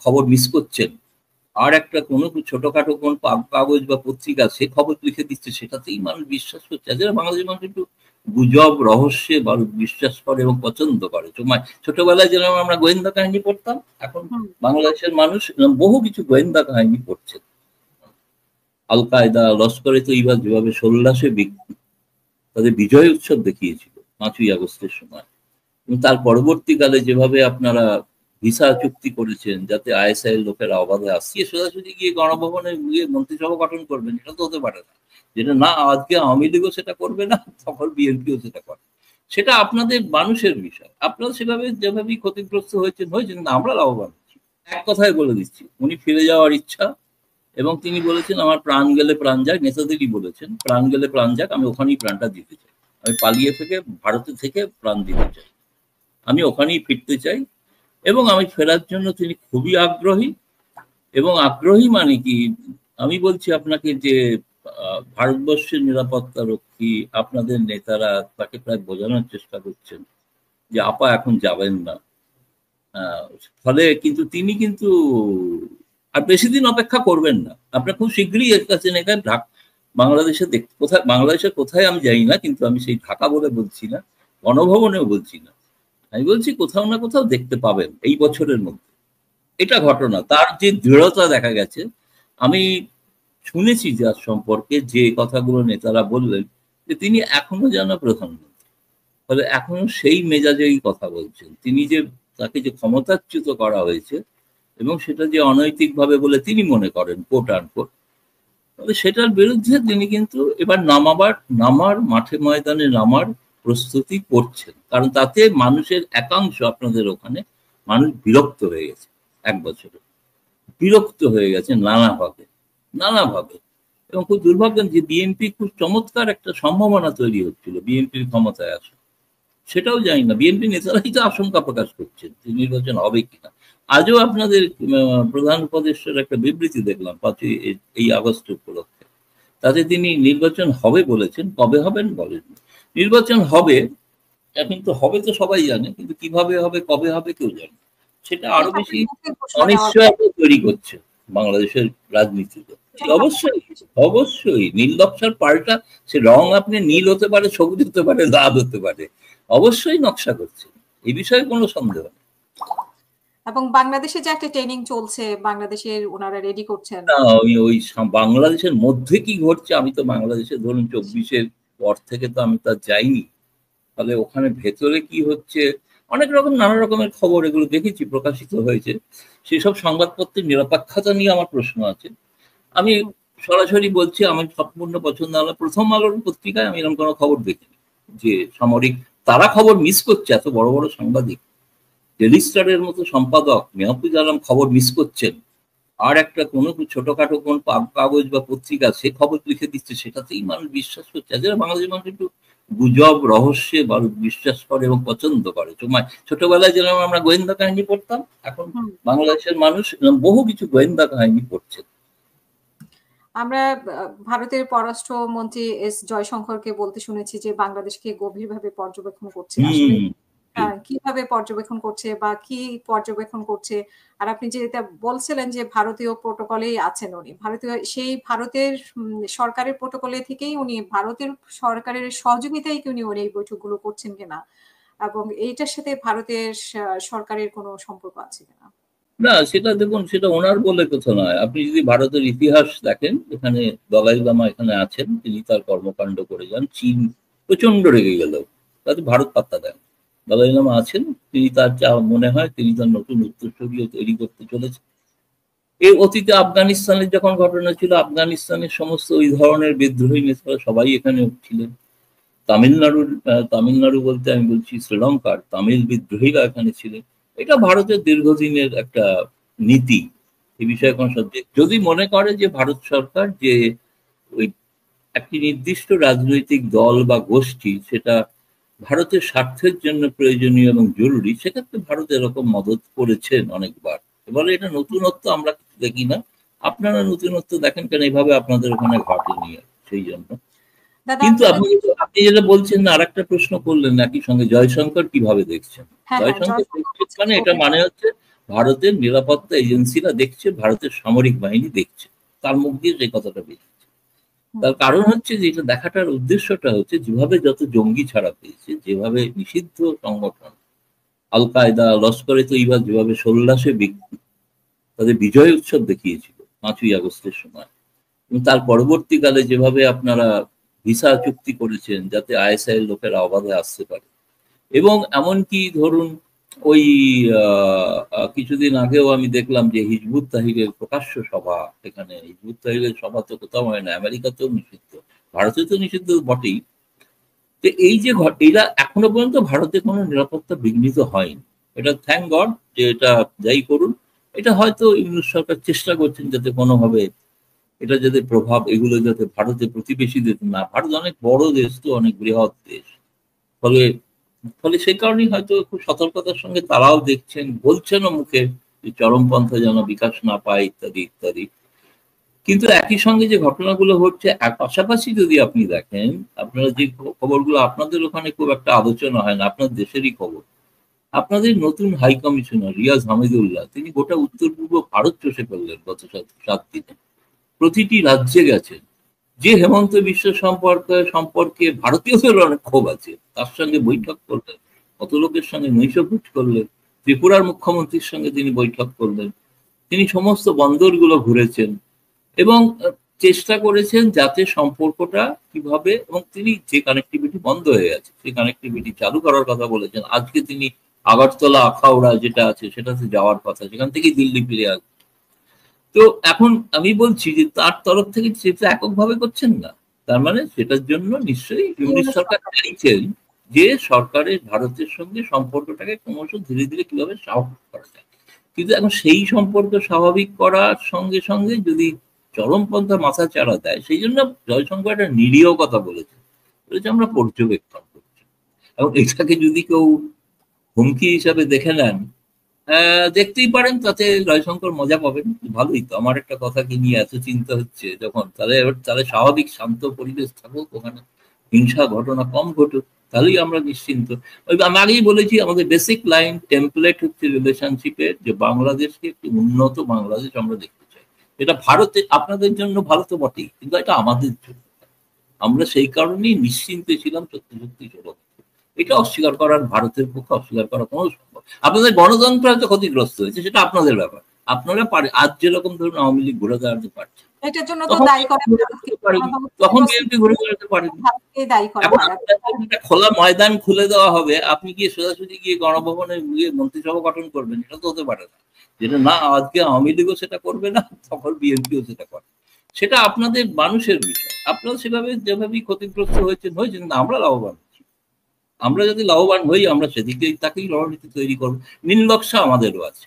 খবর মিস করছেন, আর একটা কোনো ছোটখাটো কোন কাগজ বা পত্রিকা সে খবর লিখে দিচ্ছে, সেটাতেই মানুষ বিশ্বাস করছে। যারা বাংলাদেশের মানুষ একটু গুজব রহস্যে বিশ্বাস করে এবং পছন্দ করে। ছোটবেলায় যেরকম আমরা গোয়েন্দা কাহিনী পড়তাম, এখন বাংলাদেশের মানুষ বহু কিছু গোয়েন্দা কাহিনী পড়ছে। আল কায়দা, লস্করে তৈবা যেভাবে সন্ন্যাসে তাদের বিজয় উৎসব দেখিয়েছিল 5ই আগস্টের সময়, এবং তার পরবর্তীকালে যেভাবে আপনারা ভিসা চুক্তি করেছেন যাতে আইএসআই এর লোকেরা অবাধে আসছে, সোজাসুজি গিয়ে গণভবনে গিয়ে মন্ত্রিসভা গঠন করবেন, এটা তো হতে পারে না। যেটা না আজকে আওয়ামী লীগও সেটা করবে না, তখন বিএনপিও সেটা করে। সেটা আপনাদের মানুষের বিষয়। আপনারা সেভাবে যেভাবেই ক্ষতিগ্রস্ত হয়েছেন, কিন্তু আমরা লাভবান হচ্ছি। এক কথায় বলে দিচ্ছি, উনি ফিরে যাওয়ার ইচ্ছা, এবং তিনি বলেছেন আমার প্রাণ গেলে প্রাণ যাক, নেতাদেরই বলেছেন প্রাণ গেলে প্রাণ যাক, আমি ওখানেই প্রাণটা দিতে চাই। আমি পালিয়ে থেকে ভারতে থেকে প্রাণ দিতে চাই, আমি ওখানেই ফিরতে চাই, এবং আমি ফেরার জন্য তিনি খুবই আগ্রহী। এবং আগ্রহী মানে কি, আমি বলছি আপনাকে যে ভারতবর্ষের নিরাপত্তা রক্ষী আপনাদের নেতারা তাকে প্রায় বোঝানোর চেষ্টা করছেন যে আপা এখন যাবেন না। ফলে কিন্তু তিনি কিন্তু আর বেশি দিন অপেক্ষা করবেন না, আপনার খুব শীঘ্রই এর কাছে বাংলাদেশে কোথায়, বাংলাদেশের কোথায় আমি জানি না, কিন্তু আমি সেই ঢাকা বলে বলছি না, গণভবনেও বলছি না, আমি বলছি কোথাও না কোথাও দেখতে পাবেন এই বছরের মধ্যে। এটা ঘটনা, তার যে দৃঢ়তা দেখা গেছে। আমি শুনেছি যার সম্পর্কে যে কথাগুলো নেতারা বললেন, যে তিনি এখনো যেন প্রধানমন্ত্রী, ফলে এখনো সেই মেজাজেই কথা বলছেন। তিনি যে তাকে যে ক্ষমতাচ্যুত করা হয়েছে এবং সেটা যে অনৈতিকভাবে বলে তিনি মনে করেন কোট আনকোট, তবে সেটার বিরুদ্ধে তিনি কিন্তু এবার নামার মাঠে ময়দানে নামার প্রস্তুতি করছেন। কারণ তাতে মানুষের একাংশ আপনাদের ওখানে মানুষ বিরক্ত হয়ে গেছে, এক বছরে বিরক্ত হয়ে গেছে নানাভাবে। এবং খুব দুর্ভাগ্য যে বিএনপি খুব চমৎকার একটা সম্ভাবনা তৈরি হচ্ছিল বিএনপির ক্ষমতায় আসা, সেটাও জানি না। বিএনপি নেতারাই তো আশঙ্কা প্রকাশ করছেন যে নির্বাচন হবে কিনা। আজও আপনাদের প্রধান উপদেষ্টার একটা বিবৃতি দেখলাম 5ই এই আগস্ট উপলক্ষে, তাতে তিনি নির্বাচন হবে বলেছেন, কবে হবেন বলেন। নির্বাচন হবে, কিন্তু হবে তো সবাই জানে, কিন্তু কিভাবে হবে কবে হবে কেউ জানে। সেটা আরো বেশি অনিশ্চয়তা তৈরি করছে বাংলাদেশের রাজনীতিতে। অবশ্যই নীল নকশার পাল্টা, সে রং আপনি নীল হতে পারে, সবুজ হতে পারে, লাল হতে পারে, অবশ্যই নকশা করছে, এই বিষয়ে কোনো সন্দেহ নেই। এবং বাংলাদেশে যে একটা ট্রেনিং চলছে, বাংলাদেশের ওনারা রেডি করছেন না, ওই বাংলাদেশের মধ্যে কি ঘটছে, আমি তো বাংলাদেশে ধরুন 24-এর পর থেকে তো আমি তা যাইনি, ফলে ওখানে ভেতরে কি হচ্ছে অনেক রকম নানা রকমের খবর এগুলো দেখেছি, প্রকাশিত হয়েছে। সেসব সংবাদপত্রের নিরপেক্ষতা নিয়ে আমার প্রশ্ন আছে। আমি সরাসরি বলছি, আমার সম্পূর্ণ পছন্দ হলো প্রথম আলোর পত্রিকায় আমি এরকম কোনো খবর দেখিনি যে সামরিক তারা খবর মিস করছে। এত বড় বড় সাংবাদিক, ডেলি স্টারের মতো সম্পাদক মেহফুজ আলম খবর মিস করছেন, আর একটা কোনো ছোটখাটো কোন কাগজ বা পত্রিকা সে খবর লিখে দিচ্ছে, সেটাতেই মানুষ বিশ্বাস করছে। যারা বাংলাদেশের মানুষ একটু গুজব রহস্যে বিশ্বাস করে এবং পছন্দ করে। ছোটবেলায় যেরকম আমরা গোয়েন্দা কাহিনী পড়তাম, এখন বাংলাদেশের মানুষ বহু কিছু গোয়েন্দা কাহিনী পড়ছে। আমরা ভারতের পররাষ্ট্রমন্ত্রী এস জয়শঙ্করকে বলতে শুনেছি যে বাংলাদেশকে গভীরভাবে পর্যবেক্ষণ করছে। আসলে কিভাবে পর্যবেক্ষণ করছে বা কি পর্যবেক্ষণ করছে? আর আপনি যেটা বলছিলেন যে ভারতীয় প্রোটোকলেই আছেন উনি, ভারতের সরকারের প্রোটোকলে থেকেই উনি, ভারতের সরকারের সহযোগিতায় কি উনি এই বৈঠকগুলো করছেন কিনা, এবং এইটার সাথে ভারতের সরকারের কোনো সম্পর্ক আছে কিনা? না, সেটা দেখুন, সেটা ওনার বলে কথা নয়। আপনি যদি ভারতের ইতিহাস দেখেন, এখানে দলাই লামা এখানে আছেন, তিনি তার কর্মকাণ্ড করে যান, চীন প্রচন্ড রেগে গেল, তাতে ভারত পাত্তা দেন। দলাই লামা আছেন, তিনি তার যা মনে হয় তিনি তার নতুন উত্তরসূরিও তৈরি করতে চলেছেন। এই অতীতে আফগানিস্তানের যখন ঘটনা ছিল, আফগানিস্তানের সমস্ত ওই ধরনের বিদ্রোহী নেতারা সবাই এখানে ছিলেন। তামিলনাড়ু বলতে আমি বলছি শ্রীলঙ্কার তামিল বিদ্রোহীরা এখানে ছিলেন। এটা ভারতের দীর্ঘদিনের একটা নীতি, এ বিষয়ে কোনো সন্দেহ। যদি মনে করে যে ভারত সরকার যে ওই একটি নির্দিষ্ট রাজনৈতিক দল বা গোষ্ঠী সেটা ভারতের স্বার্থের জন্য প্রয়োজনীয় এবং জরুরি, সেক্ষেত্রে ভারত এরকম মদত করেছেন অনেকবার। এবারে এটা নতুনত্ব আমরা দেখি না, আপনারা নতুনত্ব দেখেন কেন, এইভাবে আপনাদের ওখানে ঘটেনি, সেই জন্য। কিন্তু আপনি যেটা বলছেন না, আরেকটা প্রশ্ন করলেন একই সঙ্গে, জয়শঙ্কর কিভাবে দেখছেন? জয়শঙ্কর মানে এটা মানে হচ্ছে ভারতের নিরাপত্তা এজেন্সিরা দেখছে, ভারতের সামরিক বাহিনী দেখছে, তার মুখ দিয়ে সেই কথাটা বেরিয়েছে। তার কারণ হচ্ছে যে এটা দেখাটার উদ্দেশ্যটা হচ্ছে যেভাবে যত জঙ্গি ছাড়া পেয়েছে, যেভাবে নিষিদ্ধ সংগঠন আল কায়দা, লস্করে তৈবা যেভাবে সন্ন্যাসে তাদের বিজয় উৎসব দেখিয়েছিল 5ই আগস্টের সময়, এবং তার পরবর্তীকালে যেভাবে আপনারা ভিসা চুক্তি করেছেন যাতে আইএসআই এর লোকেরা অবাধে আসতে পারে, এবং এমনকি ধরুন ওই কিছুদিন আগেও আমি দেখলাম যে হিজবুত তাহরিরের প্রকাশ্য সভা, এখানে হিজবুত তাহরিরের সভা তো কোথাও হয় না, আমেরিকাতেও নিষিদ্ধ, ভারতে তো নিষিদ্ধ বটেই। তো এই যে এরা এখনো পর্যন্ত ভারতে কোনো নিরাপত্তা বিঘ্নিত হয়নি, এটা থ্যাংক গড যে এটা যাই করুন, এটা হয়তো ইংলিশ সরকার চেষ্টা করছেন যাতে কোনোভাবে এটা যাতে প্রভাব এগুলো যাতে ভারতে প্রতিবেশীদের না, ভারত অনেক বড় দেশ তো, অনেক বৃহৎ দেশ, ফলে ফলে সেই কারণেই হয়তো খুব সতর্কতার সঙ্গে তারাও দেখছেন, বলছেনও মুখে যে চরমপন্থা যেন বিকাশ না পায় ইত্যাদি ইত্যাদি। কিন্তু একই সঙ্গে যে ঘটনাগুলো হচ্ছে পাশাপাশি যদি আপনি দেখেন, আপনারা যে খবরগুলো আপনাদের ওখানে খুব একটা আলোচনা হয় না, আপনার দেশেরই খবর, আপনাদের নতুন হাই কমিশনার রিয়াজ হামিদুল্লাহ তিনি গোটা উত্তর পূর্ব ভারত চষে ফেললেন গত 7 দিনে, প্রতিটি রাজ্যে গেছেন। যে হেমন্ত বিশ্ব সম্পর্কে ভারতীয়দের অনেক ক্ষোভ আছে, তার সঙ্গে বৈঠক করলেন, কত লোকের সঙ্গে নৈশভোজ করলেন, ত্রিপুরার মুখ্যমন্ত্রীর সঙ্গে তিনি বৈঠক করলেন, তিনি সমস্ত বন্দরগুলো ঘুরেছেন এবং চেষ্টা করেছেন যাতে সম্পর্কটা কিভাবে, এবং তিনি যে কানেক্টিভিটি বন্ধ হয়ে গেছে সেই কানেক্টিভিটি চালু করার কথা বলেছেন। আজকে তিনি আগরতলা আখাউড়া যেটা আছে সেটাতে যাওয়ার কথা, সেখান থেকে দিল্লি ফিরে আসবে। তো এখন আমি বলছি যে তার তরফ থেকে সেটা এককভাবে করছেন না, তার মানে সেটার জন্য নিশ্চয়ই ইউনিট সরকার চাইছেন যে সরকারের ভারতের সঙ্গে সম্পর্কটাকে ক্রমশ ধীরে ধীরে কিভাবে স্বাভাবিক করা যায়। কিন্তু এখন সেই সম্পর্ক স্বাভাবিক করার সঙ্গে সঙ্গে যদি চরমপন্থা মাথা চাড়া দেয়, সেই জন্য জয়শঙ্কর একটা নিরীহ কথা বলেছে, আমরা পর্যবেক্ষণ করছি, এবং এটাকে যদি কেউ হুমকি হিসাবে দেখে নেন, দেখতেই পারেন, তাতে জয়শঙ্কর মজা পাবেন, ভালোই তো, আমার একটা কথা কি নিয়ে এত চিন্তা হচ্ছে যখন, তাহলে তাহলে স্বাভাবিক শান্ত পরিবেশ থাকুক, ওখানে হিংসা ঘটনা কম ঘটুক, তাহলেই আমরা নিশ্চিন্ত। ওই আমি আগেই বলেছি আমাদের বেসিক লাইন টেমপ্লেট হচ্ছে রিলেশনশিপের, যে বাংলাদেশকে একটি উন্নত বাংলাদেশ আমরা দেখতে চাই। এটা ভারতে আপনাদের জন্য ভালো তো বটেই, কিন্তু এটা আমাদের জন্য, আমরা সেই কারণেই নিশ্চিন্তে ছিলাম সত্যি সত্যি চলো। এটা অস্বীকার করার, ভারতের পক্ষে অস্বীকার করা কোনো সম্ভব। আপনাদের গণতন্ত্র হয়তো ক্ষতিগ্রস্ত হয়েছে, সেটা আপনাদের ব্যাপার, আপনারা পারে, আজ যেরকম ধরুন আওয়ামী লীগ ঘুরে দাঁড়াতে পারছে, এটার জন্য তো দায়ী করে তখন বিএনপি ঘুরে দাঁড়াতে পারেনি। খোলা ময়দান খুলে দেওয়া হবে, আপনি গিয়ে সোজাসুজি গিয়ে গণভবনে গিয়ে মন্ত্রিসভা গঠন করবেন, এটা তো হতে পারে না। যেটা না আজকে আওয়ামী লীগও সেটা করবে না, তখন বিএনপিও সেটা করে, সেটা আপনাদের মানুষের বিষয়। আপনারা সেভাবে যেভাবেই ক্ষতিগ্রস্ত হয়েছেন, আমরা লাভবান, আমরা যদি লাভবান হই আমরা সেদিকে তাকেই রণনীতি তৈরি করবো। নীল নকশা আমাদেরও আছে,